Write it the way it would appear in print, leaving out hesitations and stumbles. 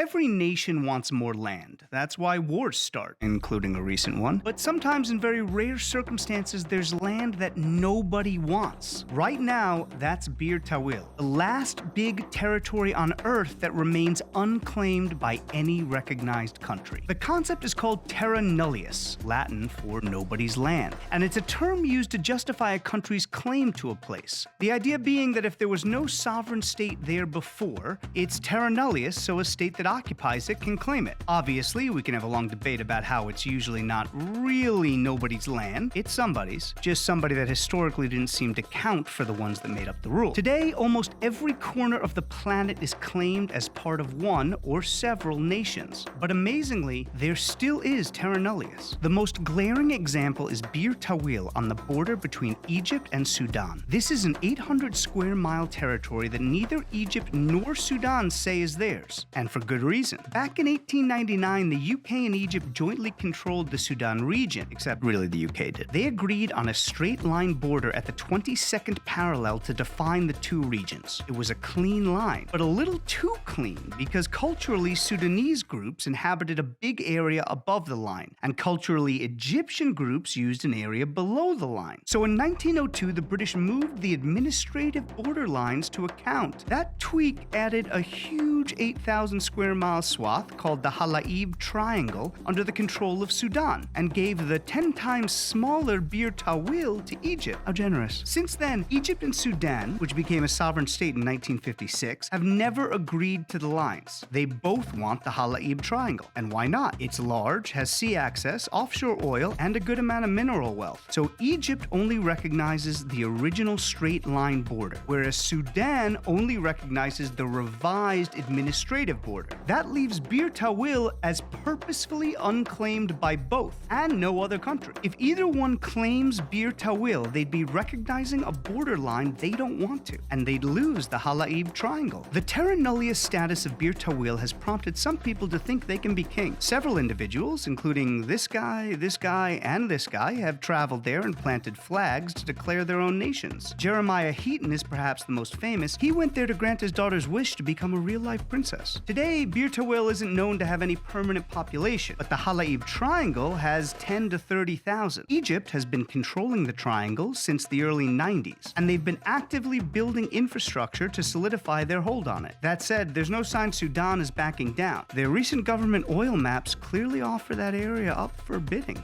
Every nation wants more land. That's why wars start, including a recent one. But sometimes in very rare circumstances, there's land that nobody wants. Right now, that's Bir Tawil, the last big territory on Earth that remains unclaimed by any recognized country. The concept is called Terra Nullius, Latin for nobody's land, and it's a term used to justify a country's claim to a place. The idea being that if there was no sovereign state there before, it's Terra Nullius, so a state that occupies it can claim it. Obviously, we can have a long debate about how it's usually not really nobody's land. It's somebody's, just somebody that historically didn't seem to count for the ones that made up the rule. Today, almost every corner of the planet is claimed as part of one or several nations. But amazingly, there still is Terra Nullius. The most glaring example is Bir Tawil on the border between Egypt and Sudan. This is an 800 square mile territory that neither Egypt nor Sudan say is theirs, and for good reason. Back in 1899, the UK and Egypt jointly controlled the Sudan region, except really the UK did. They agreed on a straight line border at the 22nd parallel to define the two regions. It was a clean line, but a little too clean because culturally Sudanese groups inhabited a big area above the line, and culturally Egyptian groups used an area below the line. So in 1902, the British moved the administrative border lines to account. That tweak added a huge 8,000 square mile swath called the Hala'ib Triangle under the control of Sudan, and gave the 10 times smaller Bir Tawil to Egypt. How generous. Since then, Egypt and Sudan, which became a sovereign state in 1956, have never agreed to the lines. They both want the Hala'ib Triangle. And why not? It's large, has sea access, offshore oil, and a good amount of mineral wealth. So Egypt only recognizes the original straight line border, whereas Sudan only recognizes the revised administrative border. That leaves Bir Tawil as purposefully unclaimed by both, and no other country. If either one claims Bir Tawil, they'd be recognizing a borderline they don't want to, and they'd lose the Hala'ib Triangle. The Terra Nullius status of Bir Tawil has prompted some people to think they can be king. Several individuals, including this guy, and this guy, have traveled there and planted flags to declare their own nations. Jeremiah Heaton is perhaps the most famous. He went there to grant his daughter's wish to become a real-life princess. Today, Bir Tawil isn't known to have any permanent population, but the Hala'ib Triangle has 10 to 30,000. Egypt has been controlling the triangle since the early 90s, and they've been actively building infrastructure to solidify their hold on it. That said, there's no sign Sudan is backing down. Their recent government oil maps clearly offer that area up for bidding.